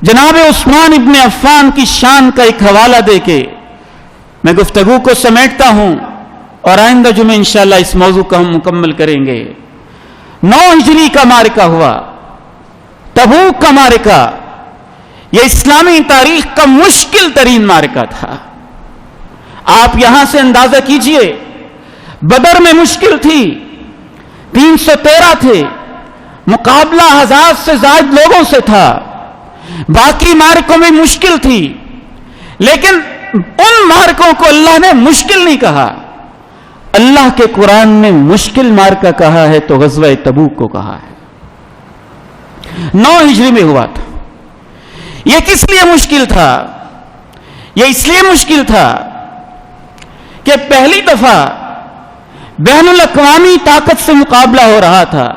جناب عثمان ابن عفان کی شان کا ایک حوالہ دے کے میں گفتگو کو سمیٹتا ہوں اور آئندہ جمعہ انشاءاللہ اس موضوع کا ہم مکمل کریں گے۔ 9 ہجری کا معرکہ ہوا، تبوک کا معرکہ، یہ اسلامی تاریخ کا مشکل ترین معرکہ تھا۔ آپ یہاں سے اندازہ کیجئے، بدر میں مشکل تھی، 313 تھے، مقابلہ 1000 سے زائد لوگوں سے تھا، باقی معرکوں میں مشکل تھی، لیکن ان معرکوں کو اللہ نے مشکل نہیں کہا۔ اللہ کے قرآن نے مشکل معرکہ کہا ہے تو غزوہ تبوک کو کہا ہے۔ 9 ہجری میں ہوا تھا۔ یہ کس لیے مشکل تھا؟ یہ اس لیے مشکل تھا کہ پہلی دفعہ بین الاقوامی طاقت سے مقابلہ ہو رہا تھا۔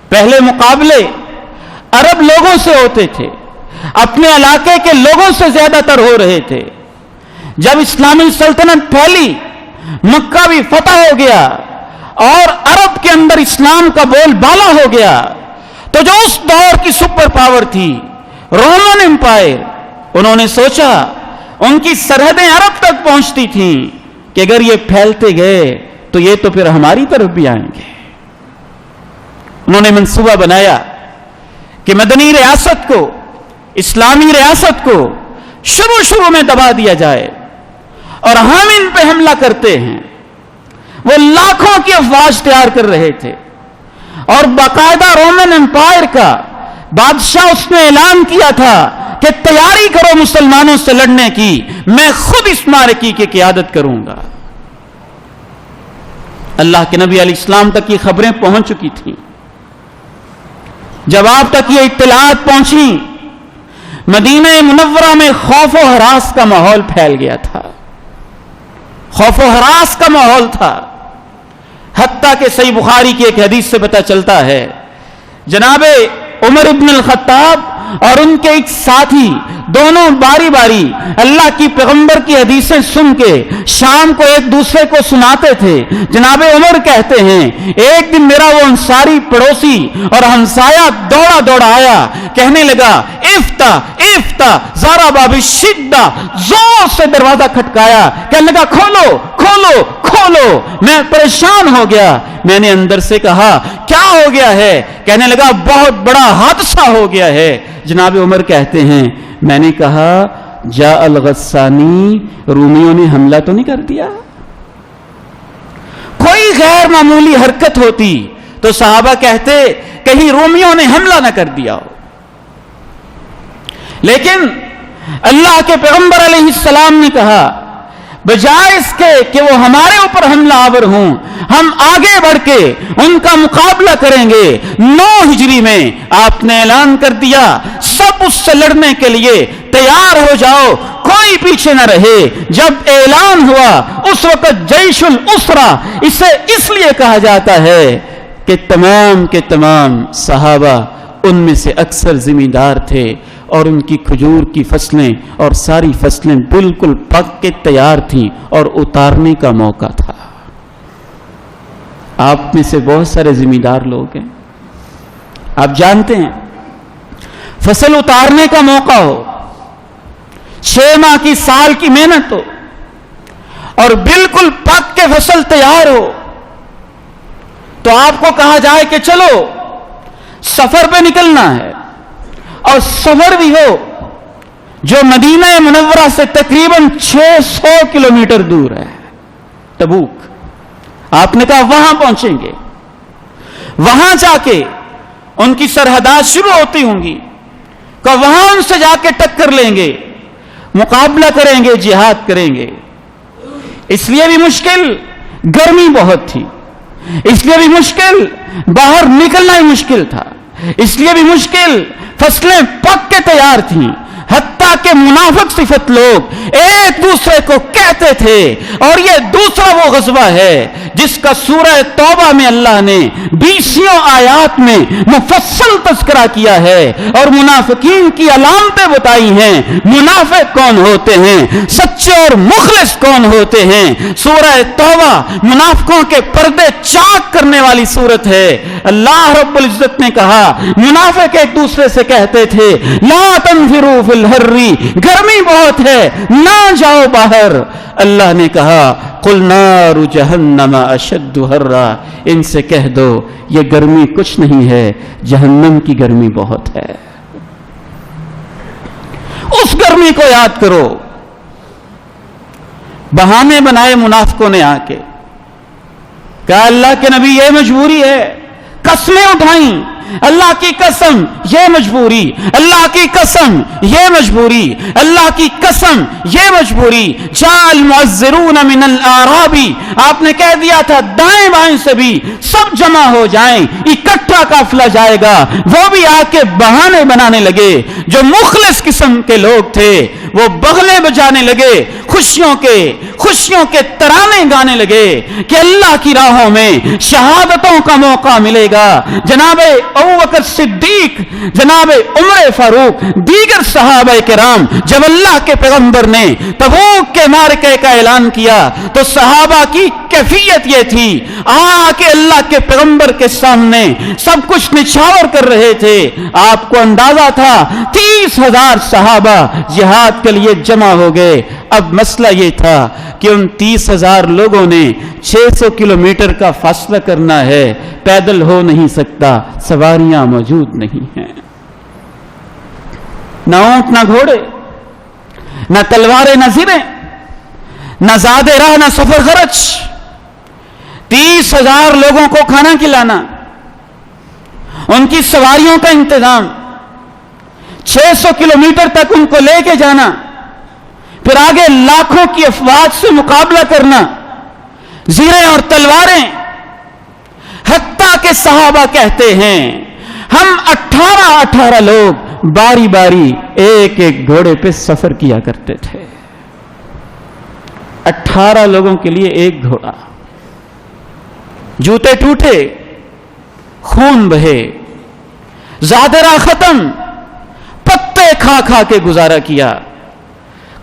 پہلے مقابلے عرب لوگوں سے ہوتے تھے، اپنے علاقے کے لوگوں سے زیادہ تر ہو رہے تھے۔ جب اسلامی سلطنت پھیلی، مکہ بھی فتح ہو گیا اور عرب کے اندر اسلام کا بول بالا ہو گیا، تو جو اس دور کی سپر پاور تھی رومن امپائر، انہوں نے سوچا، ان کی سرحدیں عرب تک پہنچتی تھیں کہ اگر یہ پھیلتے گئے تو یہ تو پھر ہماری طرف بھی آئیں گے۔ انہوں نے منصوبہ بنایا کہ مدنی ریاست کو، اسلامی ریاست کو شروع میں دبا دیا جائے، اور ہم ان پہ حملہ کرتے ہیں۔ وہ لاکھوں کی افواج تیار کر رہے تھے، اور باقاعدہ رومن امپائر کا بادشاہ اس نے اعلان کیا تھا کہ تیاری کرو مسلمانوں سے لڑنے کی، میں خود اس معرکے کی قیادت کروں گا۔ اللہ کے نبی علیہ السلام تک یہ خبریں پہنچ چکی تھیں۔ جب آپ تک یہ اطلاعات پہنچی، مدینہ منورہ میں خوف و ہراس کا ماحول پھیل گیا تھا، خوف و ہراس کا ماحول تھا، حتیٰ کہ صحیح بخاری کی ایک حدیث سے پتہ چلتا ہے، جناب عمر ابن الخطاب اور ان کے ایک ساتھی دونوں باری باری اللہ کی پیغمبر کی حدیثیں سن کے شام کو ایک دوسرے کو سناتے تھے۔ جناب عمر کہتے ہیں، ایک دن میرا وہ انصاری پڑوسی اور ہمسایہ دوڑا دوڑا آیا، کہنے لگا افتح افتح ذرا باب الشدہ، زور سے دروازہ کھٹکایا، کہنے لگا کھولو کھولو کھولو۔ میں پریشان ہو گیا، میں نے اندر سے کہا کیا ہو گیا ہے؟ کہنے لگا بہت بڑا حادثہ ہو گیا ہے۔ جناب عمر کہتے ہیں، میں نے کہا جاء الغسانی، رومیوں نے حملہ تو نہیں کر دیا؟ کوئی غیر معمولی حرکت ہوتی تو صحابہ کہتے کہیں رومیوں نے حملہ نہ کر دیا ہو، لیکن اللہ کے پیغمبر علیہ السلام نے کہا بجائے اس کے کہ وہ ہمارے اوپر حملہ آور ہوں، ہم آگے بڑھ کے ان کا مقابلہ کریں گے۔ 9 ہجری میں آپ نے اعلان کر دیا، سب اس سے لڑنے کے لیے تیار ہو جاؤ، کوئی پیچھے نہ رہے۔ جب اعلان ہوا اس وقت جیش الاسرہ اسے اس لیے کہا جاتا ہے کہ تمام کے تمام صحابہ ان میں سے اکثر ذمہ دار تھے، اور ان کی کھجور کی فصلیں اور ساری فصلیں بالکل پک کے تیار تھیں اور اتارنے کا موقع تھا۔ آپ میں سے بہت سارے ذمہ دار لوگ ہیں، آپ جانتے ہیں فصل اتارنے کا موقع ہو، 6 ماہ کی سال کی محنت ہو، اور بالکل پک کے فصل تیار ہو، تو آپ کو کہا جائے کہ چلو سفر پہ نکلنا ہے، اور سفر بھی ہو جو مدینہ منورہ سے تقریباً 600 کلومیٹر دور ہے، تبوک۔ آپ نے کہا وہاں پہنچیں گے، وہاں جا کے ان کی سرحدات شروع ہوتی ہوں گی، کہ وہاں ان سے جا کے ٹکر لیں گے، مقابلہ کریں گے، جہاد کریں گے۔ اس لیے بھی مشکل، گرمی بہت تھی، اس لیے بھی مشکل، باہر نکلنا ہی مشکل تھا، اس لیے بھی مشکل، فصلیں پک کے تیار تھیں، حتیٰ حتیٰ کہ منافق صفت لوگ ایک دوسرے کو کہتے تھے. اور یہ دوسرا وہ غزوہ ہے جس کا سورہ توبہ میں اللہ نے 20 آیات میں مفصل تذکرہ کیا ہے اور منافقین کی علامتیں بتائی ہیں. منافق کون ہوتے ہیں, سچے اور مخلص کون ہوتے ہیں. سورہ توبہ منافقوں کے پردے چاک کرنے والی سورت ہے. اللہ رب العزت نے کہا منافق ایک دوسرے سے کہتے تھے لا تنفروا فی الحر, گرمی بہت ہے نہ جاؤ باہر. اللہ نے کہا قل نار جہنم اشد حرا, ان سے کہہ دو یہ گرمی کچھ نہیں ہے, جہنم کی گرمی بہت ہے. اس گرمی کو یاد کرو. بہانے بنائے منافقوں نے آ کے, کہا اللہ کے نبی یہ مجبوری ہے, قسمیں اٹھائیں اللہ کی قسم یہ مجبوری, اللہ کی قسم یہ مجبوری, اللہ کی قسم یہ مجبوری. جاء المعذرون من الاعراب, آپ نے کہہ دیا تھا دائیں بائیں سے بھی سب جمع ہو جائیں, اکٹھا قافلہ جائے گا. وہ بھی آ کے بہانے بنانے لگے. جو مخلص قسم کے لوگ تھے وہ بغلے بجانے لگے, خوشیوں کے ترانے گانے لگے کہ اللہ کی راہوں میں شہادتوں کا موقع ملے گا. جناب ابوبکر صدیق, جناب عمر فاروق, دیگر صحابہ کرام, جب اللہ کے پیغمبر نے تبوک کے معرکے کا اعلان کیا تو صحابہ کی کیفیت یہ تھی, آ کے اللہ کے پیغمبر کے سامنے سب کچھ نچھاور کر رہے تھے. آپ کو اندازہ تھا 30,000 صحابہ جہاد کے لیے جمع ہو گئے. اب مسئلہ یہ تھا کہ ان 30,000 لوگوں نے 600 کلومیٹر کا فاصلہ کرنا ہے, پیدل ہو نہیں سکتا, سواریاں موجود نہیں ہیں, نہ اونٹ نہ گھوڑے, نہ تلواریں نہ زریں, نہ زاد راہ نہ سفر خرچ. 30,000 لوگوں کو کھانا کھلانا, ان کی سواریوں کا انتظام, 600 کلومیٹر تک ان کو لے کے جانا, پھر آگے لاکھوں کی افواج سے مقابلہ کرنا, زیریں اور تلواریں. حتیٰ کہ صحابہ کہتے ہیں ہم 18 لوگ باری باری ایک ایک گھوڑے پہ سفر کیا کرتے تھے. 18 لوگوں کے لیے ایک گھوڑا. جوتے ٹوٹے, خون بہے, زادرہ ختم, پتے کھا کھا کے گزارا کیا,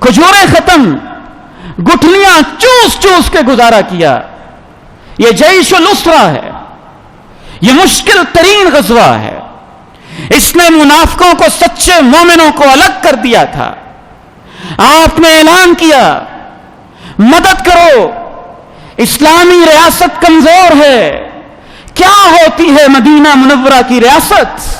کھجوریں ختم, گٹھلیاں چوس چوس کے گزارا کیا. یہ جیش الاسرا ہے, یہ مشکل ترین غزوہ ہے. اس نے منافقوں کو سچے مومنوں کو الگ کر دیا تھا. آپ نے اعلان کیا مدد کرو, اسلامی ریاست کمزور ہے. کیا ہوتی ہے مدینہ منورہ کی ریاست؟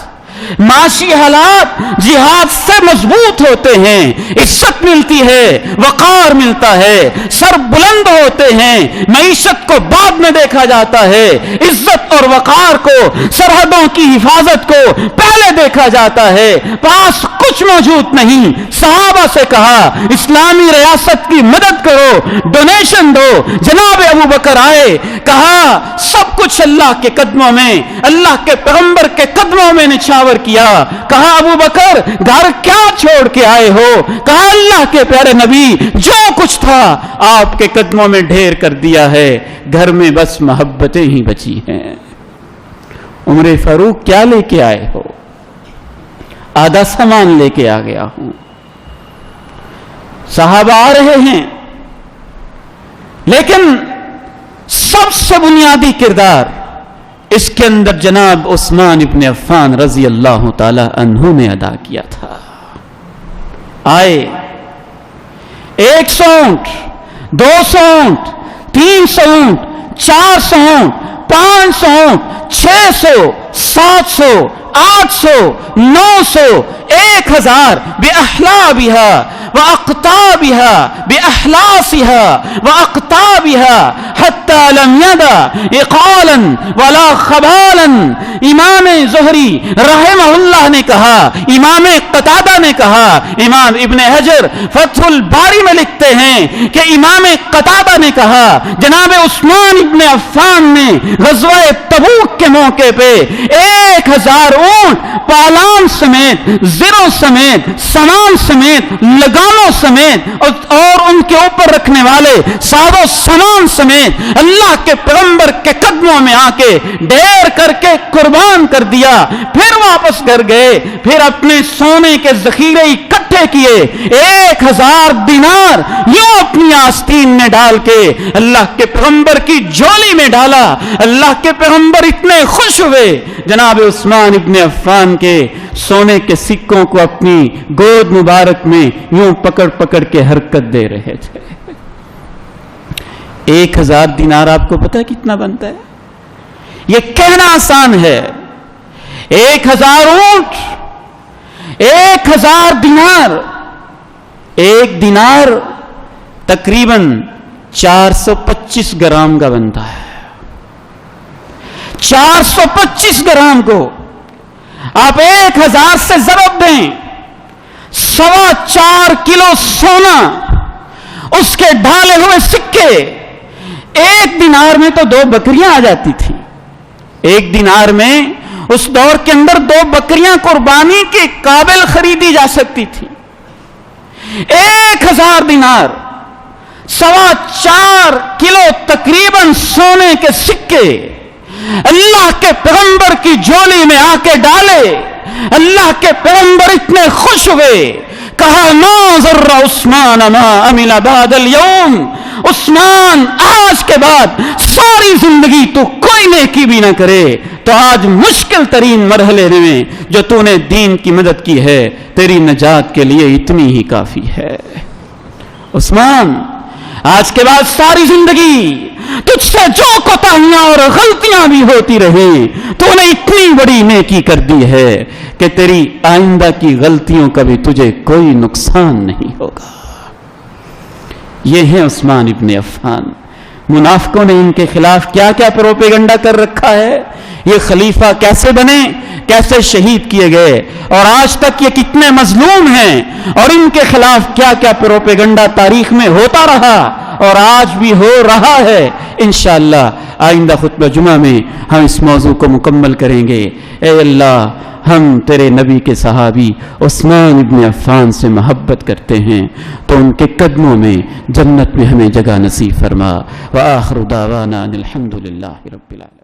معاشی حالات جہاد سے مضبوط ہوتے ہیں, عزت ملتی ہے, وقار ملتا ہے, سر بلند ہوتے ہیں, معیشت کو بعد میں دیکھا جاتا ہے, عزت اور وقار کو, سرحدوں کی حفاظت کو پہلے دیکھا جاتا ہے. پاس کچھ موجود نہیں. صحابہ سے کہا اسلامی ریاست کی مدد کرو, ڈونیشن دو. جناب ابو بکر آئے, کہا سب کچھ اللہ کے قدموں میں, اللہ کے پیغمبر کے قدموں میں نچھاور کیا. کہا ابو بکر گھر کیا چھوڑ کے آئے ہو؟ کہا اللہ کے پیارے نبی جو کچھ تھا آپ کے قدموں میں ڈھیر کر دیا ہے, گھر میں بس محبتیں ہی بچی ہیں. عمر فاروق کیا لے کے آئے ہو؟ آدھا سامان لے کے آ گیا ہوں. صحابہ آ رہے ہیں, لیکن سب سے بنیادی کردار اس کے اندر جناب عثمان ابن عفان رضی اللہ تعالی عنہ نے ادا کیا تھا. آئے 100 اونٹ, 200 اونٹ, 300 اونٹ, 400 اونٹ, 500 اونٹ, 600, 700, 800, 900, 1000 بأحلابها وأقطابها بأحلاسها وأقطابها حتى لم يدع اقالا ولا خبالا. امام زہری رحمہ اللہ نے کہا، امام قتادہ نے کہا، امام ابن حجر فتح الباری میں لکھتے ہیں کہ امام قتادہ نے کہا جناب عثمان ابن عفان نے غزوہ تبوک کے موقع پہ 1000 اونٹ پالان سمیت، زروں سمیت، سامان سمیت، لگاموں سمیت اور ان کے اوپر رکھنے والے ساز و سامان سمیت اللہ کے پیغمبر کے قدموں میں آ کے ڈھیر کر کے قربان کر دیا. پھر واپس گھر گئے، پھر اپنے سونے کے ذخیرے اکٹھے کیے، 1000 دینار یوں اپنی آستین میں ڈال کے اللہ کے پیغمبر کی جھولی میں ڈالا. اللہ کے پیغمبر اتنے خوش ہوئے، جناب عثمان ابن عفان کے سونے کے سکوں کو اپنی گود مبارک میں یوں پکڑ پکڑ کے حرکت دے رہے تھے. 1000 دینار آپ کو پتہ کتنا بنتا ہے؟ یہ کہنا آسان ہے. 1000 اونٹ، 1000 دینار، ایک دینار تقریباً 425 گرام کا بنتا ہے. 425 گرام کو آپ 1000 سے ضرب دیں، 4.25 کلو سونا، اس کے ڈھالے ہوئے سکے. ایک دینار میں تو 2 بکریاں آ جاتی تھیں. ایک دینار میں اس دور کے اندر 2 بکریاں قربانی کے قابل خریدی جا سکتی تھی. 1000 دینار، 4.25 کلو تقریباً سونے کے سکے اللہ کے پیغمبر کی جھولی میں آ کے ڈالے. اللہ کے پیغمبر اتنے خوش ہوئے، کہا ما ضر عثمان ما عمل بعد اليوم. عثمان آج کے بعد ساری زندگی تو کوئی نیکی بھی نہ کرے تو آج مشکل ترین مرحلے میں جو تو نے دین کی مدد کی ہے تیری نجات کے لیے اتنی ہی کافی ہے. عثمان آج کے بعد ساری زندگی تجھ سے جو کوتاہیاں اور غلطیاں بھی ہوتی رہیں تو نے اتنی بڑی نیکی کر دی ہے کہ تیری آئندہ کی غلطیوں کا بھی تجھے کوئی نقصان نہیں ہوگا. یہ ہے عثمان ابن عفان. منافقوں نے ان کے خلاف کیا کیا پروپیگنڈا کر رکھا ہے، یہ خلیفہ کیسے بنے، کیسے شہید کیے گئے، اور آج تک یہ کتنے مظلوم ہیں، اور ان کے خلاف کیا کیا پروپیگنڈا تاریخ میں ہوتا رہا اور آج بھی ہو رہا ہے. انشاءاللہ آئندہ خطبہ جمعہ میں ہم اس موضوع کو مکمل کریں گے. اے اللہ، ہم تیرے نبی کے صحابی عثمان ابن عفان سے محبت کرتے ہیں تو ان کے قدموں میں جنت میں ہمیں جگہ نصیب فرما. وآخر دعوانا الحمدللہ رب العالمین.